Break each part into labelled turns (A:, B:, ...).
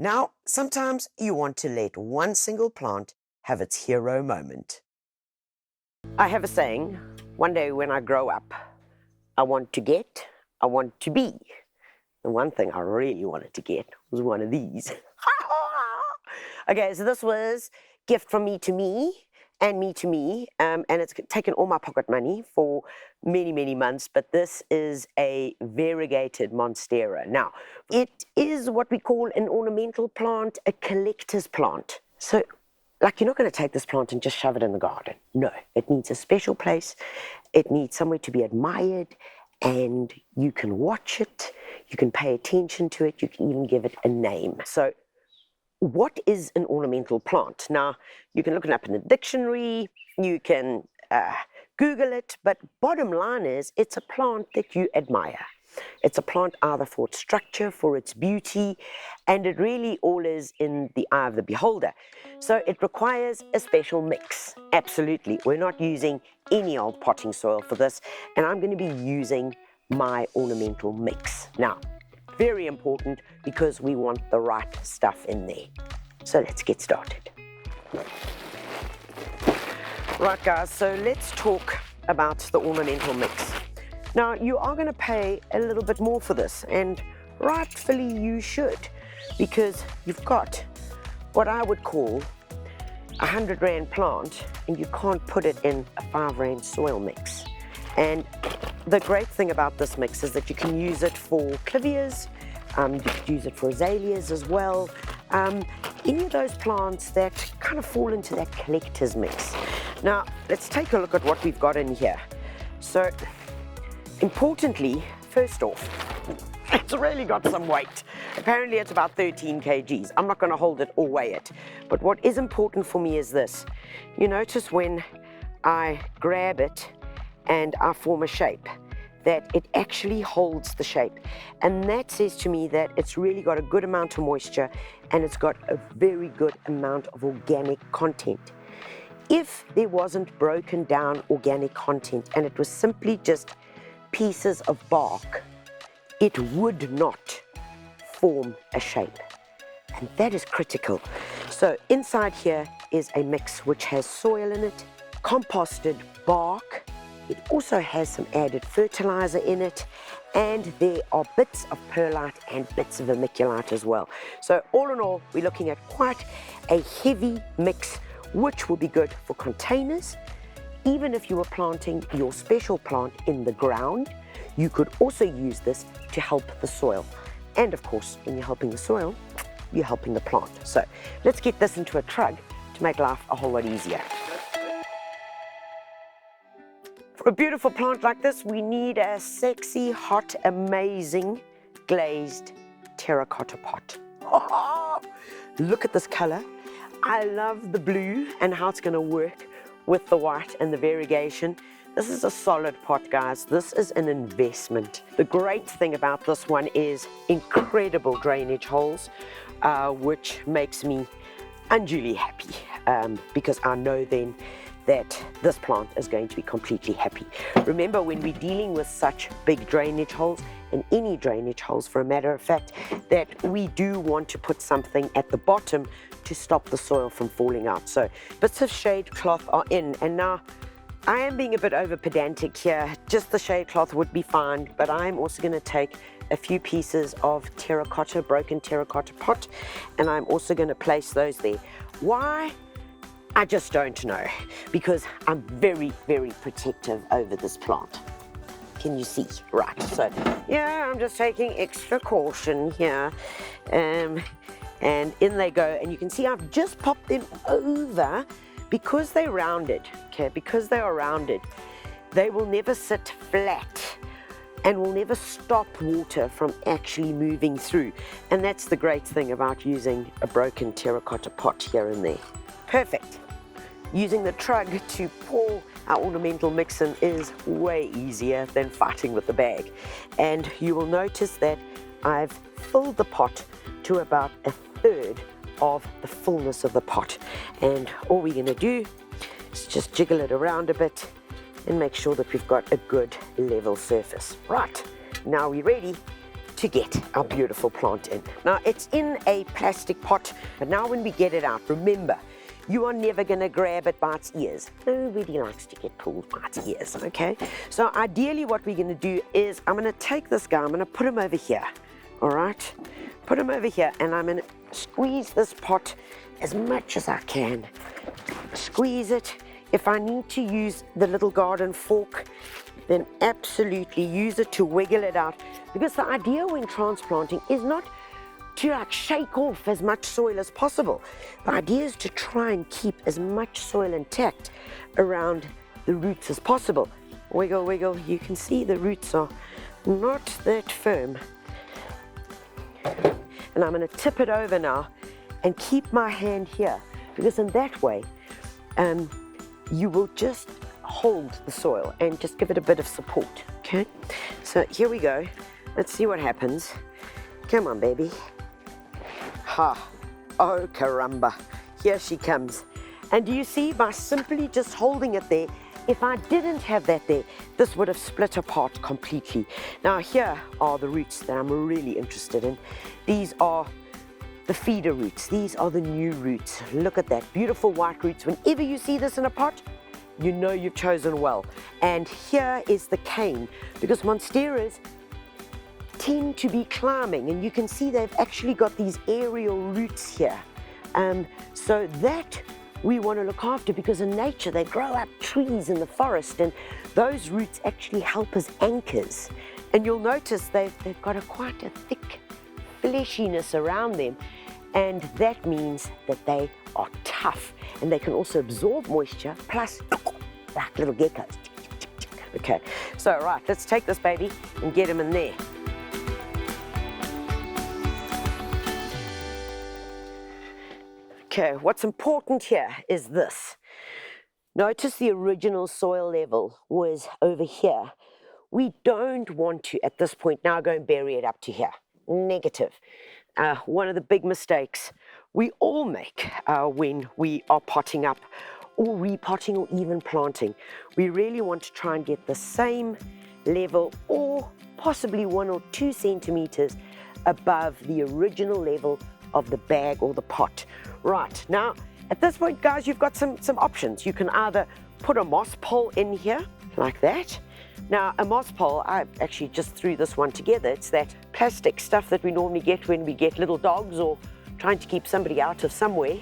A: Now, sometimes you want to let one single plant have its hero moment. I have a saying, one day when I grow up, I want to get, I want to be. And one thing I really wanted to get was one of these. Okay, so this was gift from me to me and me to me, and it's taken all my pocket money for many, many months, but this is a variegated Monstera. Now, it is what we call an ornamental plant, a collector's plant. So, like, you're not going to take this plant and just shove it in the garden. No, it needs a special place. It needs somewhere to be admired, and you can watch it, you can pay attention to it, you can even give it a name. So, what is an ornamental plant? Now, you can look it up in the dictionary, you can Google it, but bottom line is, it's a plant that you admire. It's a plant either for its structure, for its beauty, and it really all is in the eye of the beholder. So it requires a special mix. Absolutely. We're not using any old potting soil for this, and I'm going to be using my ornamental mix. Now, very important because we want the right stuff in there. So let's get started. Right, guys, so let's talk about the ornamental mix. Now, you are going to pay a little bit more for this, and rightfully you should, because you've got what I would call a 100 Rand plant, and you can't put it in a 5 Rand soil mix. And the great thing about this mix is that you can use it for clivias, you could use it for azaleas as well, any of those plants that kind of fall into that collector's mix. Now, let's take a look at what we've got in here. So, importantly, first off, it's really got some weight. Apparently it's about 13 kgs. I'm not going to hold it or weigh it. But what is important for me is this. You notice when I grab it and I form a shape, that it actually holds the shape. And that says to me that it's really got a good amount of moisture and it's got a very good amount of organic content. If there wasn't broken down organic content and it was simply just pieces of bark, it would not form a shape. And that is critical. So inside here is a mix which has soil in it, composted bark. It also has some added fertilizer in it, and there are bits of perlite and bits of vermiculite as well. So all in all, we're looking at quite a heavy mix, which will be good for containers. Even if you were planting your special plant in the ground, you could also use this to help the soil. And of course, when you're helping the soil, you're helping the plant. So let's get this into a trug to make life a whole lot easier. For a beautiful plant like this, we need a sexy, hot, amazing, glazed terracotta pot. Look at this color. I love the blue and how it's going to work with the white and the variegation. This is a solid pot, guys. This is an investment. The great thing about this one is incredible drainage holes, which makes me unduly happy because I know then that this plant is going to be completely happy. Remember, when we're dealing with such big drainage holes, and any drainage holes for a matter of fact, that we do want to put something at the bottom to stop the soil from falling out. So bits of shade cloth are in, and now I am being a bit over pedantic here. Just the shade cloth would be fine, but I'm also going to take a few pieces of terracotta, broken terracotta pot, and I'm also going to place those there. Why? I just don't know, because I'm very, very protective over this plant. Can you see? Right, so yeah, I'm just taking extra caution here. And in they go, and you can see I've just popped them over because they're rounded, okay? Because they are rounded, they will never sit flat and will never stop water from actually moving through. And that's the great thing about using a broken terracotta pot here and there. Perfect. Using the trug to pour our ornamental mix in is way easier than fighting with the bag. And you will notice that I've filled the pot to about 1/3 of the fullness of the pot. And all we're gonna do is just jiggle it around a bit and make sure that we've got a good level surface. Right, now we're ready to get our beautiful plant in. Now, it's in a plastic pot, but now when we get it out, remember, you are never going to grab it by its ears. Nobody likes to get pulled by its ears, okay? So ideally what we're going to do is I'm going to take this guy, I'm going to put him over here, all right? Put him over here, and I'm going to squeeze this pot as much as I can. Squeeze it. If I need to use the little garden fork, then absolutely use it to wiggle it out, because the idea when transplanting is not to like shake off as much soil as possible. The idea is to try and keep as much soil intact around the roots as possible. Wiggle, wiggle. You can see the roots are not that firm. And I'm going to tip it over now and keep my hand here, because in that way you will just hold the soil and just give it a bit of support. Okay, so here we go. Let's see what happens. Come on, baby. Ha, oh caramba, here she comes. And do you see, by simply just holding it there, if I didn't have that there, this would have split apart completely. Now here are the roots that I'm really interested in. These are the feeder roots. These are the new roots. Look at that, beautiful white roots. Whenever you see this in a pot, you know you've chosen well. And here is the cane, because Monsteras tend to be climbing, and you can see they've actually got these aerial roots here. So that we want to look after, because in nature they grow up trees in the forest, and those roots actually help as anchors. And you'll notice they've got quite a thick fleshiness around them, and that means that they are tough, and they can also absorb moisture, plus like little geckos. Okay, so right, let's take this baby and get him in there. Okay, what's important here is this. Notice the original soil level was over here. We don't want to, at this point, now go and bury it up to here. Negative. One of the big mistakes we all make when we are potting up or repotting or even planting. We really want to try and get the same level, or possibly 1 or 2 centimeters above the original level of the bag or the pot. Right, now at this point, guys, you've got some options. You can either put a moss pole in here like that. Now a moss pole, I actually just threw this one together. It's that plastic stuff that we normally get when we get little dogs or trying to keep somebody out of somewhere.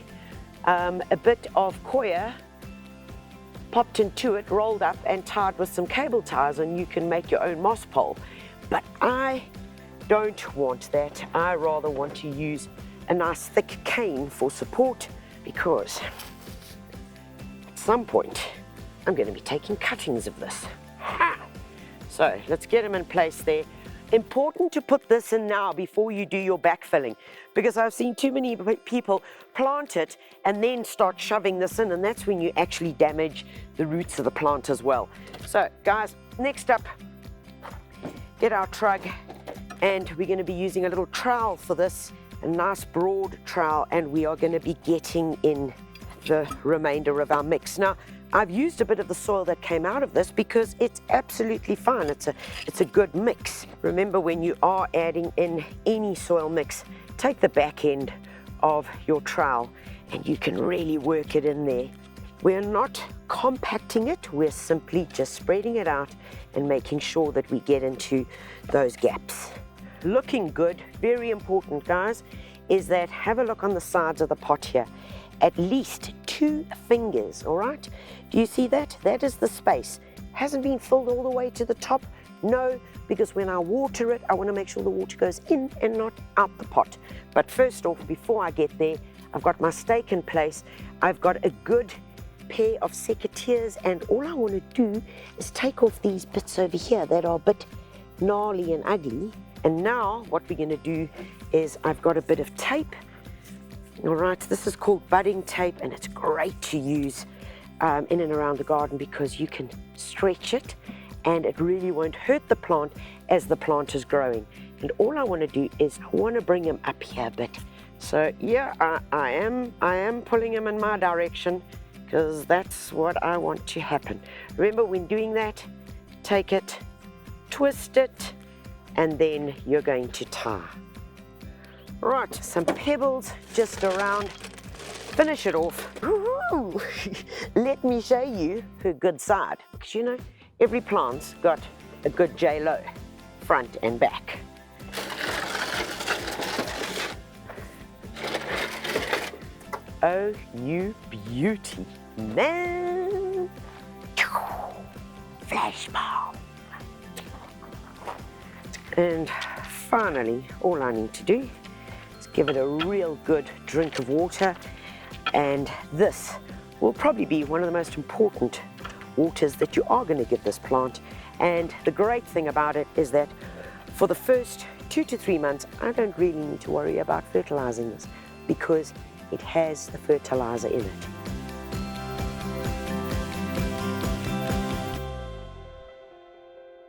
A: A bit of coir popped into it, rolled up and tied with some cable ties, and you can make your own moss pole. But I don't want that. I rather want to use a nice thick cane for support, because at some point I'm going to be taking cuttings of this. Ha! So let's get them in place there. Important to put this in now before you do your backfilling, because I've seen too many people plant it and then start shoving this in, and that's when you actually damage the roots of the plant as well. So guys, next up, get our trug, and we're going to be using a little trowel for this, a nice broad trowel, and we are going to be getting in the remainder of our mix. Now, I've used a bit of the soil that came out of this because it's absolutely fine. It's a good mix. Remember, when you are adding in any soil mix, take the back end of your trowel and you can really work it in there. We're not compacting it, we're simply just spreading it out and making sure that we get into those gaps. Looking good, very important, guys, is that have a look on the sides of the pot here. At least 2 fingers, all right? Do you see that? That is the space. Hasn't been filled all the way to the top. No, because when I water it, I want to make sure the water goes in and not out the pot. But first off, before I get there, I've got my stake in place. I've got a good pair of secateurs, and all I want to do is take off these bits over here that are a bit gnarly and ugly. And now what we're going to do is I've got a bit of tape. All right, this is called budding tape, and it's great to use in and around the garden because you can stretch it and it really won't hurt the plant as the plant is growing. And all I want to do is I want to bring him up here a bit. So yeah, I am pulling him in my direction because that's what I want to happen. Remember, when doing that, take it, twist it, and then you're going to tie. Right, some pebbles just around. Finish it off. Ooh, let me show you her good side, because you know, every plant's got a good J-Lo, front and back. Oh, you beauty, man. Flash bomb. And finally, all I need to do is give it a real good drink of water. And this will probably be one of the most important waters that you are going to give this plant. And the great thing about it is that for the first 2 to 3 months, I don't really need to worry about fertilizing this because it has the fertilizer in it.